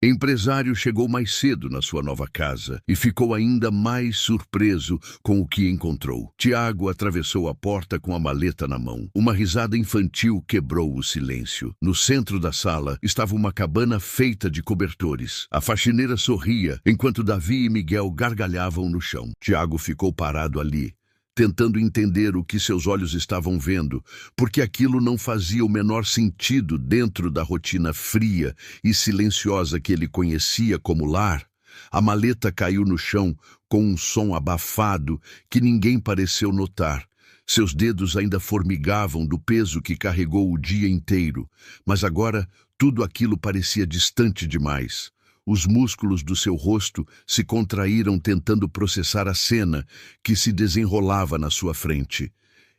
Empresário chegou mais cedo na sua nova casa e ficou ainda mais surpreso com o que encontrou. Tiago atravessou a porta com a maleta na mão. Uma risada infantil quebrou o silêncio. No centro da sala estava uma cabana feita de cobertores. A faxineira sorria enquanto Davi e Miguel gargalhavam no chão. Tiago ficou parado ali, tentando entender o que seus olhos estavam vendo, porque aquilo não fazia o menor sentido dentro da rotina fria e silenciosa que ele conhecia como lar. A maleta caiu no chão com um som abafado que ninguém pareceu notar. Seus dedos ainda formigavam do peso que carregou o dia inteiro, mas agora tudo aquilo parecia distante demais. Os músculos do seu rosto se contraíram tentando processar a cena que se desenrolava na sua frente.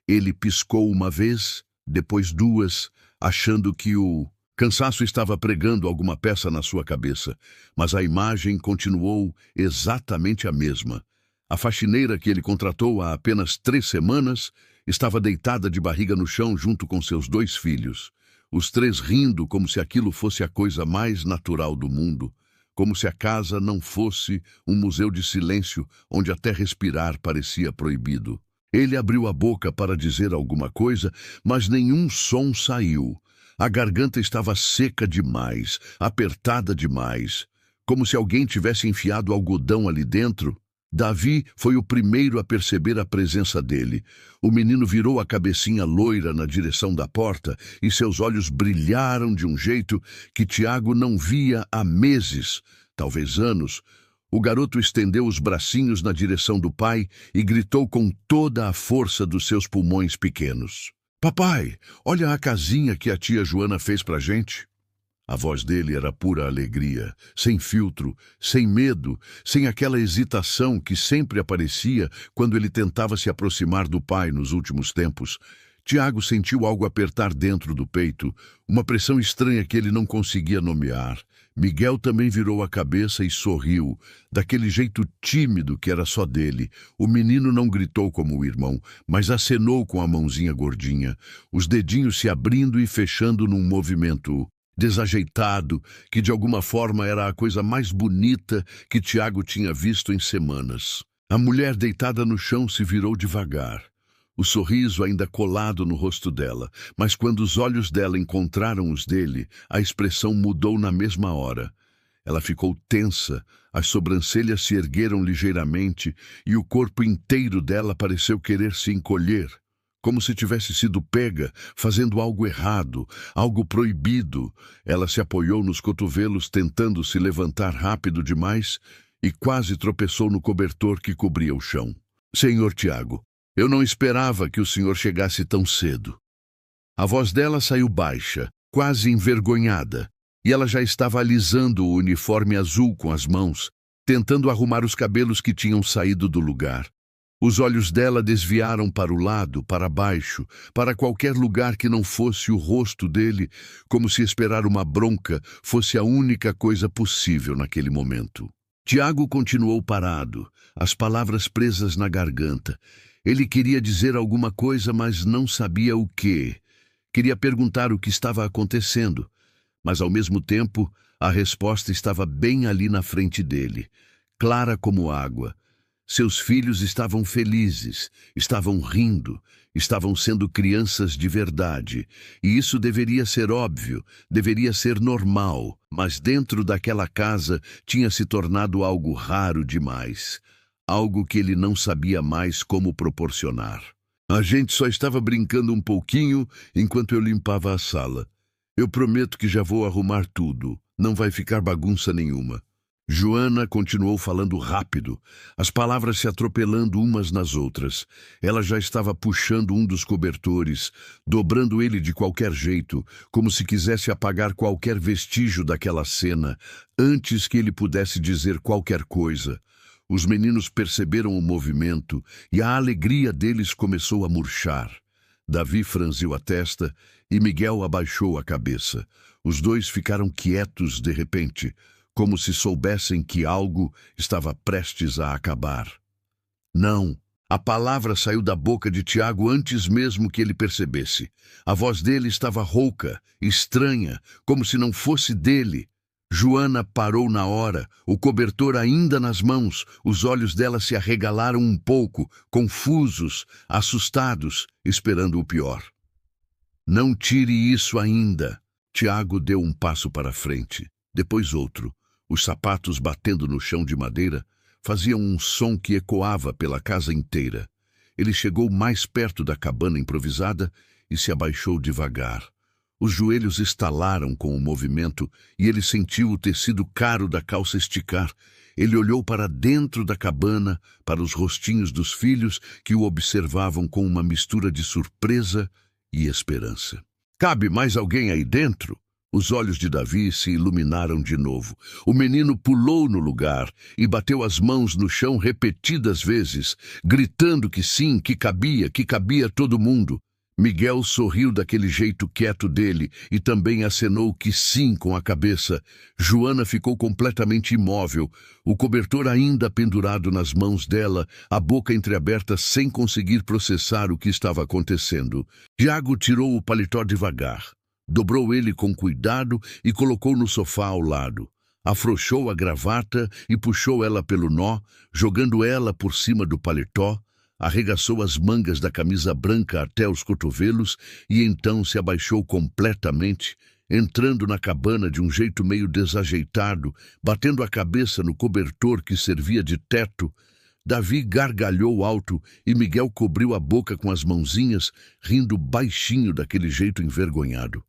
Ele piscou uma vez, depois duas, achando que o cansaço estava pregando alguma peça na sua cabeça, mas a imagem continuou exatamente a mesma. A faxineira que ele contratou há apenas 3 semanas estava deitada de barriga no chão junto com seus 2 filhos. Os 3 rindo como se aquilo fosse a coisa mais natural do mundo. Como se a casa não fosse um museu de silêncio onde até respirar parecia proibido. Ele abriu a boca para dizer alguma coisa, mas nenhum som saiu. A garganta estava seca demais, apertada demais, como se alguém tivesse enfiado algodão ali dentro. Davi foi o primeiro a perceber a presença dele. O menino virou a cabecinha loira na direção da porta e seus olhos brilharam de um jeito que Tiago não via há meses, talvez anos. O garoto estendeu os bracinhos na direção do pai e gritou com toda a força dos seus pulmões pequenos: "Papai, olha a casinha que a tia Joana fez pra gente." A voz dele era pura alegria, sem filtro, sem medo, sem aquela hesitação que sempre aparecia quando ele tentava se aproximar do pai nos últimos tempos. Tiago sentiu algo apertar dentro do peito, uma pressão estranha que ele não conseguia nomear. Miguel também virou a cabeça e sorriu, daquele jeito tímido que era só dele. O menino não gritou como o irmão, mas acenou com a mãozinha gordinha, os dedinhos se abrindo e fechando num movimento desajeitado, que de alguma forma era a coisa mais bonita que Tiago tinha visto em semanas. A mulher deitada no chão se virou devagar, o sorriso ainda colado no rosto dela, mas quando os olhos dela encontraram os dele, a expressão mudou na mesma hora. Ela ficou tensa, as sobrancelhas se ergueram ligeiramente e o corpo inteiro dela pareceu querer se encolher, como se tivesse sido pega, fazendo algo errado, algo proibido. Ela se apoiou nos cotovelos, tentando se levantar rápido demais, e quase tropeçou no cobertor que cobria o chão. "Senhor Tiago, eu não esperava que o senhor chegasse tão cedo." A voz dela saiu baixa, quase envergonhada, e ela já estava alisando o uniforme azul com as mãos, tentando arrumar os cabelos que tinham saído do lugar. Os olhos dela desviaram para o lado, para baixo, para qualquer lugar que não fosse o rosto dele, como se esperar uma bronca fosse a única coisa possível naquele momento. Tiago continuou parado, as palavras presas na garganta. Ele queria dizer alguma coisa, mas não sabia o quê. Queria perguntar o que estava acontecendo, mas ao mesmo tempo a resposta estava bem ali na frente dele, clara como água. Seus filhos estavam felizes, estavam rindo, estavam sendo crianças de verdade. E isso deveria ser óbvio, deveria ser normal, mas dentro daquela casa tinha se tornado algo raro demais, algo que ele não sabia mais como proporcionar. "A gente só estava brincando um pouquinho enquanto eu limpava a sala. Eu prometo que já vou arrumar tudo, não vai ficar bagunça nenhuma." Joana continuou falando rápido, as palavras se atropelando umas nas outras. Ela já estava puxando um dos cobertores, dobrando ele de qualquer jeito, como se quisesse apagar qualquer vestígio daquela cena, antes que ele pudesse dizer qualquer coisa. Os meninos perceberam o movimento e a alegria deles começou a murchar. Davi franziu a testa e Miguel abaixou a cabeça. Os dois ficaram quietos de repente, como se soubessem que algo estava prestes a acabar. "Não." A palavra saiu da boca de Tiago antes mesmo que ele percebesse. A voz dele estava rouca, estranha, como se não fosse dele. Joana parou na hora, o cobertor ainda nas mãos. Os olhos dela se arregalaram um pouco, confusos, assustados, esperando o pior. Não tire isso ainda. Tiago deu um passo para frente, depois outro. Os sapatos batendo no chão de madeira faziam um som que ecoava pela casa inteira. Ele chegou mais perto da cabana improvisada e se abaixou devagar. Os joelhos estalaram com o movimento e ele sentiu o tecido caro da calça esticar. Ele olhou para dentro da cabana, para os rostinhos dos filhos que o observavam com uma mistura de surpresa e esperança. Cabe mais alguém aí dentro? Os olhos de Davi se iluminaram de novo. O menino pulou no lugar e bateu as mãos no chão repetidas vezes, gritando que sim, que cabia todo mundo. Miguel sorriu daquele jeito quieto dele e também acenou que sim com a cabeça. Joana ficou completamente imóvel, o cobertor ainda pendurado nas mãos dela, a boca entreaberta sem conseguir processar o que estava acontecendo. Tiago tirou o paletó devagar, dobrou ele com cuidado e colocou no sofá ao lado. Afrouxou a gravata e puxou ela pelo nó, jogando ela por cima do paletó. Arregaçou as mangas da camisa branca até os cotovelos e então se abaixou completamente, entrando na cabana de um jeito meio desajeitado, batendo a cabeça no cobertor que servia de teto. Davi gargalhou alto e Miguel cobriu a boca com as mãozinhas, rindo baixinho daquele jeito envergonhado.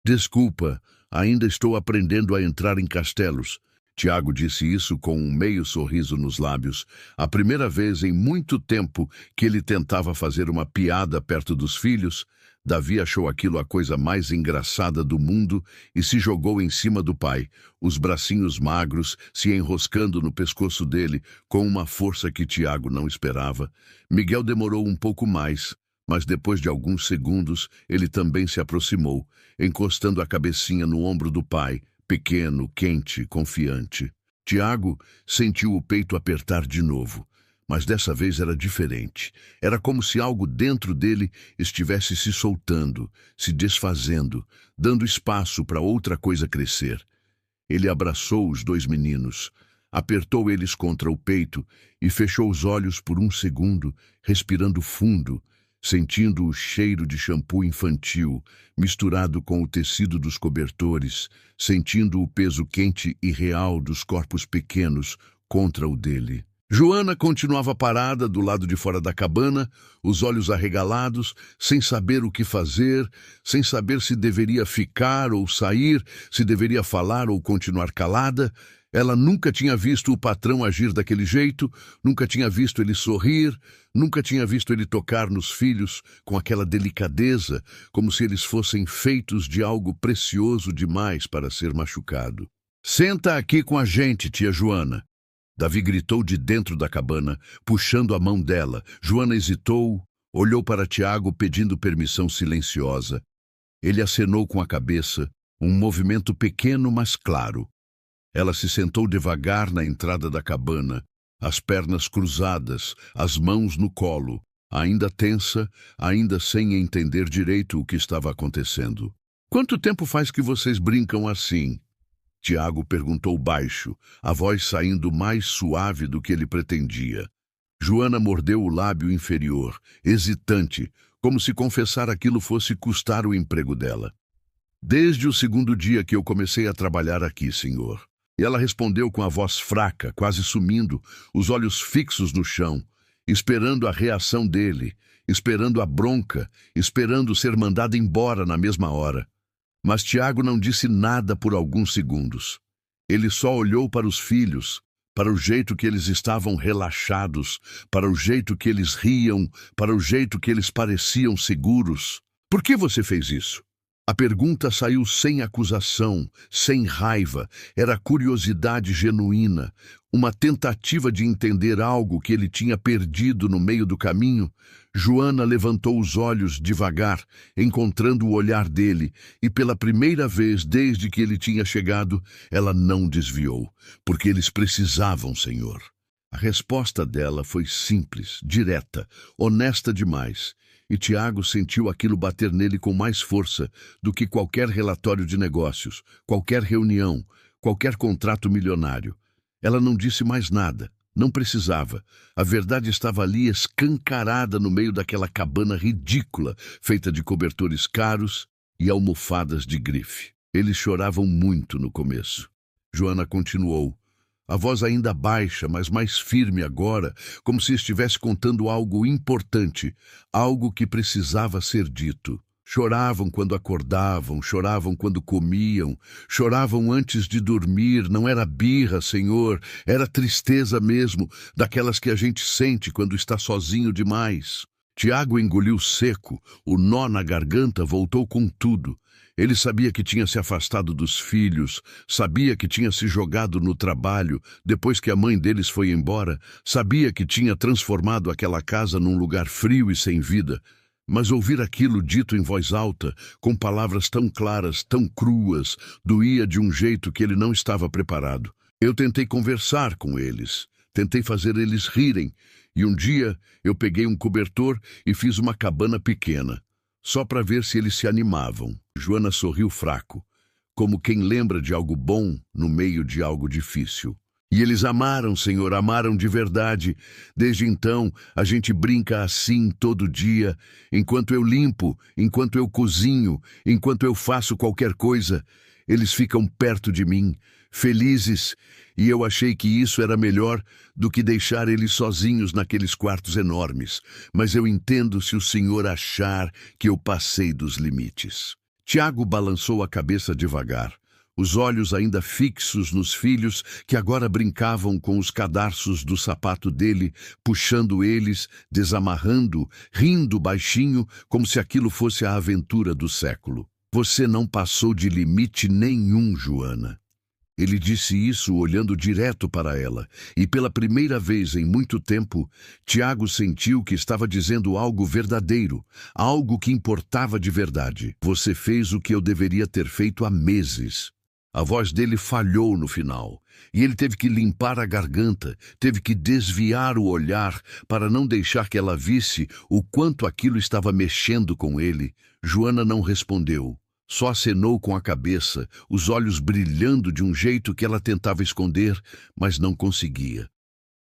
Desculpa, ainda estou aprendendo a entrar em castelos. Tiago disse isso com um meio sorriso nos lábios, a primeira vez em muito tempo que ele tentava fazer uma piada perto dos filhos. Davi achou aquilo a coisa mais engraçada do mundo e se jogou em cima do pai, os bracinhos magros se enroscando no pescoço dele com uma força que Tiago não esperava. Miguel demorou um pouco mais, mas depois de alguns segundos ele também se aproximou, encostando a cabecinha no ombro do pai, pequeno, quente, confiante. Tiago sentiu o peito apertar de novo, mas dessa vez era diferente. Era como se algo dentro dele estivesse se soltando, se desfazendo, dando espaço para outra coisa crescer. Ele abraçou os dois meninos, apertou eles contra o peito e fechou os olhos por um segundo, respirando fundo, sentindo o cheiro de shampoo infantil misturado com o tecido dos cobertores, sentindo o peso quente e real dos corpos pequenos contra o dele. Joana continuava parada do lado de fora da cabana, os olhos arregalados, sem saber o que fazer, sem saber se deveria ficar ou sair, se deveria falar ou continuar calada. Ela nunca tinha visto o patrão agir daquele jeito, nunca tinha visto ele sorrir, nunca tinha visto ele tocar nos filhos com aquela delicadeza, como se eles fossem feitos de algo precioso demais para ser machucado. "Senta aqui com a gente, tia Joana." Davi gritou de dentro da cabana, puxando a mão dela. Joana hesitou, olhou para Tiago pedindo permissão silenciosa. Ele acenou com a cabeça, um movimento pequeno, mas claro. Ela se sentou devagar na entrada da cabana, as pernas cruzadas, as mãos no colo, ainda tensa, ainda sem entender direito o que estava acontecendo. "Quanto tempo faz que vocês brincam assim?" Tiago perguntou baixo, a voz saindo mais suave do que ele pretendia. Joana mordeu o lábio inferior, hesitante, como se confessar aquilo fosse custar o emprego dela. "Desde o segundo dia que eu comecei a trabalhar aqui, senhor." E ela respondeu com a voz fraca, quase sumindo, os olhos fixos no chão, esperando a reação dele, esperando a bronca, esperando ser mandada embora na mesma hora. Mas Tiago não disse nada por alguns segundos. Ele só olhou para os filhos, para o jeito que eles estavam relaxados, para o jeito que eles riam, para o jeito que eles pareciam seguros. "Por que você fez isso?" A pergunta saiu sem acusação, sem raiva. Era curiosidade genuína, uma tentativa de entender algo que ele tinha perdido no meio do caminho. Joana levantou os olhos devagar, encontrando o olhar dele, e pela primeira vez desde que ele tinha chegado, ela não desviou, porque eles precisavam, senhor. A resposta dela foi simples, direta, honesta demais. E Tiago sentiu aquilo bater nele com mais força do que qualquer relatório de negócios, qualquer reunião, qualquer contrato milionário. Ela não disse mais nada. Não precisava. A verdade estava ali escancarada no meio daquela cabana ridícula, feita de cobertores caros e almofadas de grife. Eles choravam muito no começo. Joana continuou. A voz ainda baixa, mas mais firme agora, como se estivesse contando algo importante, algo que precisava ser dito. Choravam quando acordavam, choravam quando comiam, choravam antes de dormir. Não era birra, Senhor, era tristeza mesmo, daquelas que a gente sente quando está sozinho demais. Tiago engoliu seco, o nó na garganta voltou com tudo. Ele sabia que tinha se afastado dos filhos, sabia que tinha se jogado no trabalho depois que a mãe deles foi embora, sabia que tinha transformado aquela casa num lugar frio e sem vida. Mas ouvir aquilo dito em voz alta, com palavras tão claras, tão cruas, doía de um jeito que ele não estava preparado. Eu tentei conversar com eles, tentei fazer eles rirem, e um dia eu peguei um cobertor e fiz uma cabana pequena, só para ver se eles se animavam. Joana sorriu fraco, como quem lembra de algo bom no meio de algo difícil. E eles amaram, Senhor, amaram de verdade. Desde então, a gente brinca assim todo dia. Enquanto eu limpo, enquanto eu cozinho, enquanto eu faço qualquer coisa, eles ficam perto de mim, felizes, e eu achei que isso era melhor do que deixar eles sozinhos naqueles quartos enormes. Mas eu entendo se o Senhor achar que eu passei dos limites. Tiago balançou a cabeça devagar, os olhos ainda fixos nos filhos que agora brincavam com os cadarços do sapato dele, puxando eles, desamarrando, rindo baixinho, como se aquilo fosse a aventura do século. Você não passou de limite nenhum, Joana. Ele disse isso olhando direto para ela, e pela primeira vez em muito tempo, Tiago sentiu que estava dizendo algo verdadeiro, algo que importava de verdade. Você fez o que eu deveria ter feito há meses. A voz dele falhou no final, e ele teve que limpar a garganta, teve que desviar o olhar para não deixar que ela visse o quanto aquilo estava mexendo com ele. Joana não respondeu. Só acenou com a cabeça, os olhos brilhando de um jeito que ela tentava esconder, mas não conseguia.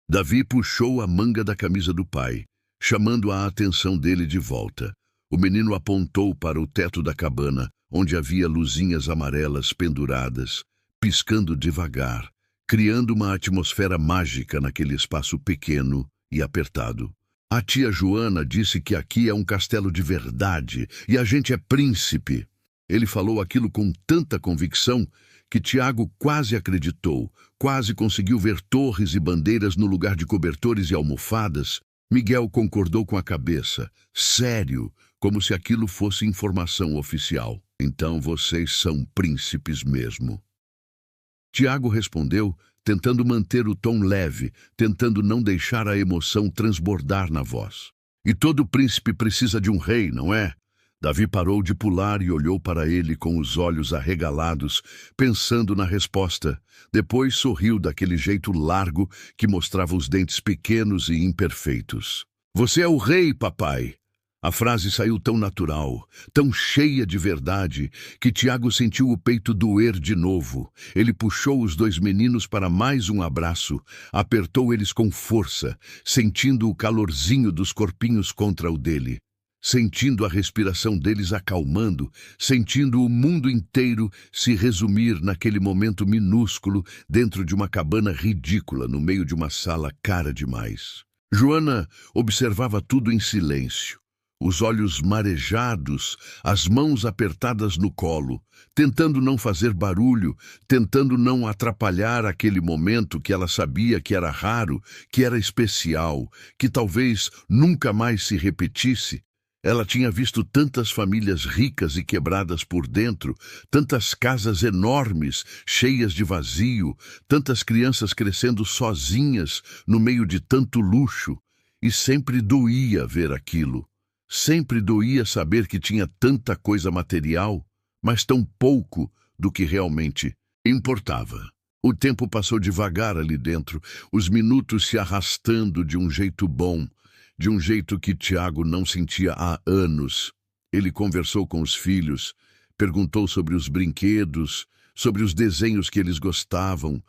Davi puxou a manga da camisa do pai, chamando a atenção dele de volta. O menino apontou para o teto da cabana, onde havia luzinhas amarelas penduradas, piscando devagar, criando uma atmosfera mágica naquele espaço pequeno e apertado. A tia Joana disse que aqui é um castelo de verdade e a gente é príncipe. Ele falou aquilo com tanta convicção que Tiago quase acreditou, quase conseguiu ver torres e bandeiras no lugar de cobertores e almofadas. Miguel concordou com a cabeça, sério, como se aquilo fosse informação oficial. Então vocês são príncipes mesmo. Tiago respondeu, tentando manter o tom leve, tentando não deixar a emoção transbordar na voz. E todo príncipe precisa de um rei, não é? Davi parou de pular e olhou para ele com os olhos arregalados, pensando na resposta. Depois sorriu daquele jeito largo que mostrava os dentes pequenos e imperfeitos. Você é o rei, papai! A frase saiu tão natural, tão cheia de verdade, que Tiago sentiu o peito doer de novo. Ele puxou os dois meninos para mais um abraço, apertou eles com força, sentindo o calorzinho dos corpinhos contra o dele. Sentindo a respiração deles acalmando, sentindo o mundo inteiro se resumir naquele momento minúsculo dentro de uma cabana ridícula no meio de uma sala cara demais. Joana observava tudo em silêncio, os olhos marejados, as mãos apertadas no colo, tentando não fazer barulho, tentando não atrapalhar aquele momento que ela sabia que era raro, que era especial, que talvez nunca mais se repetisse. Ela tinha visto tantas famílias ricas e quebradas por dentro, tantas casas enormes, cheias de vazio, tantas crianças crescendo sozinhas no meio de tanto luxo, e sempre doía ver aquilo. Sempre doía saber que tinha tanta coisa material, mas tão pouco do que realmente importava. O tempo passou devagar ali dentro, os minutos se arrastando de um jeito bom, de um jeito que Tiago não sentia há anos. Ele conversou com os filhos, perguntou sobre os brinquedos, sobre os desenhos que eles gostavam,